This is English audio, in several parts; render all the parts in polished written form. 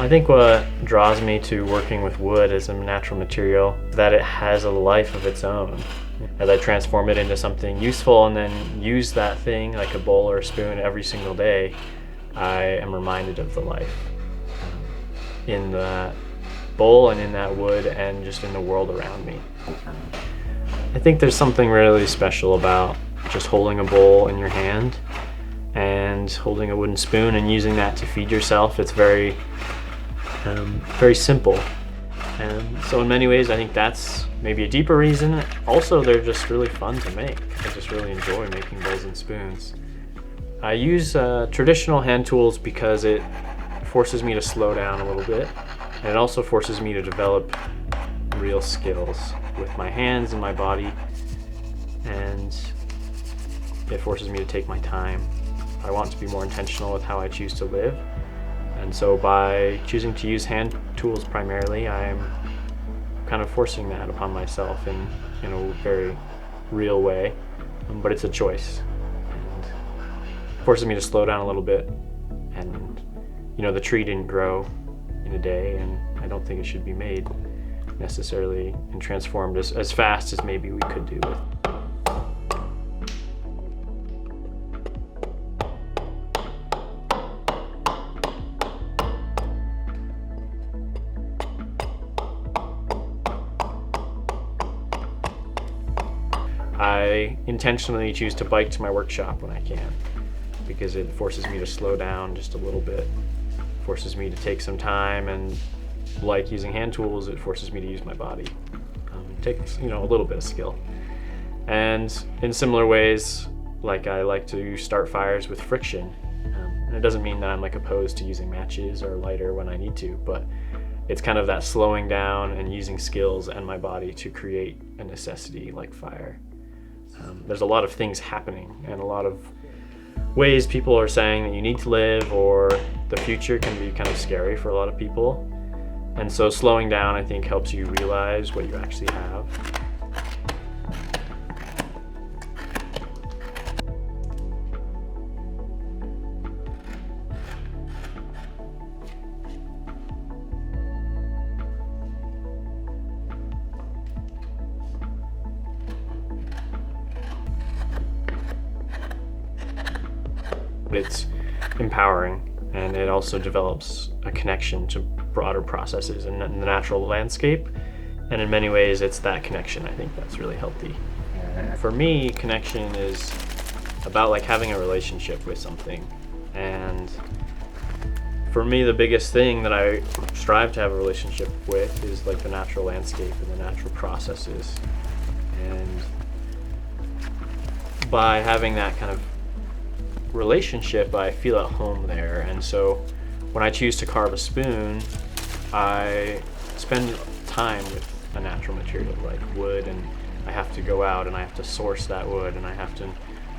I think what draws me to working with wood as a natural material, that it has a life of its own. As I transform it into something useful and then use that thing like a bowl or a spoon every single day, I am reminded of the life in that bowl and in that wood and just in the world around me. I think there's something really special about just holding a bowl in your hand and holding a wooden spoon and using that to feed yourself. It's very simple. And so in many ways, I think that's maybe a deeper reason. Also, they're just really fun to make. I just really enjoy making bowls and spoons. I use traditional hand tools because it forces me to slow down a little bit. And it also forces me to develop real skills with my hands and my body. And it forces me to take my time. I want to be more intentional with how I choose to live. And so by choosing to use hand tools primarily, I'm kind of forcing that upon myself in a very real way. But it's a choice. And it forces me to slow down a little bit. And the tree didn't grow in a day, and I don't think it should be made necessarily and transformed as fast as maybe we could do with. I intentionally choose to bike to my workshop when I can because it forces me to slow down just a little bit, forces me to take some time, and like using hand tools, it forces me to use my body. Takes a little bit of skill. And in similar ways, like I like to start fires with friction. And it doesn't mean that I'm opposed to using matches or lighter when I need to, but it's kind of that slowing down and using skills and my body to create a necessity like fire. There's a lot of things happening and a lot of ways people are saying that you need to live, or the future can be kind of scary for a lot of people. And so slowing down, I think, helps you realize what you actually have. It's empowering, and it also develops a connection to broader processes in the natural landscape. And in many ways, it's that connection, I think, that's really healthy. For me, connection is about having a relationship with something. And for me, the biggest thing that I strive to have a relationship with is the natural landscape and the natural processes. And by having that kind of relationship, I feel at home there. And so when I choose to carve a spoon, I spend time with a natural material like wood, and I have to go out and I have to source that wood, and I have to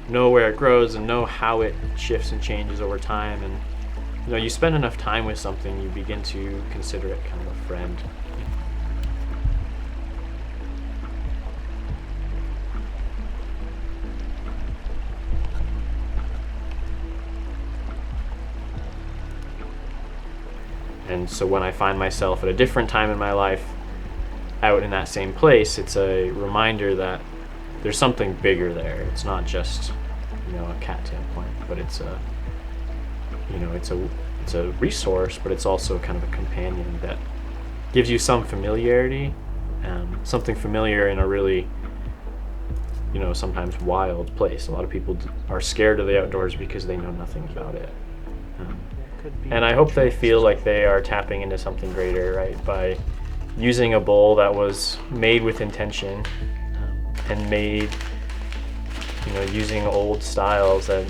know where it grows and know how it shifts and changes over time. And you spend enough time with something, you begin to consider it kind of a friend. And so when I find myself at a different time in my life out in that same place, it's a reminder that there's something bigger there. It's not just, a cattail plant, but it's a, it's a resource, but it's also kind of a companion that gives you some familiarity, something familiar in a really, sometimes wild place. A lot of people are scared of the outdoors because they know nothing about it. And I hope they feel like they are tapping into something greater, right? By using a bowl that was made with intention, and made, using old styles that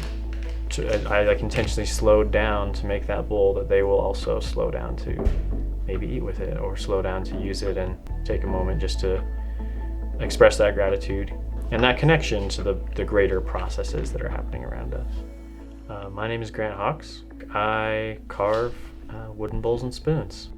I intentionally slowed down to make that bowl, that they will also slow down to maybe eat with it, or slow down to use it and take a moment just to express that gratitude and that connection to the greater processes that are happening around us. My name is Grant Hawks. I carve wooden bowls and spoons.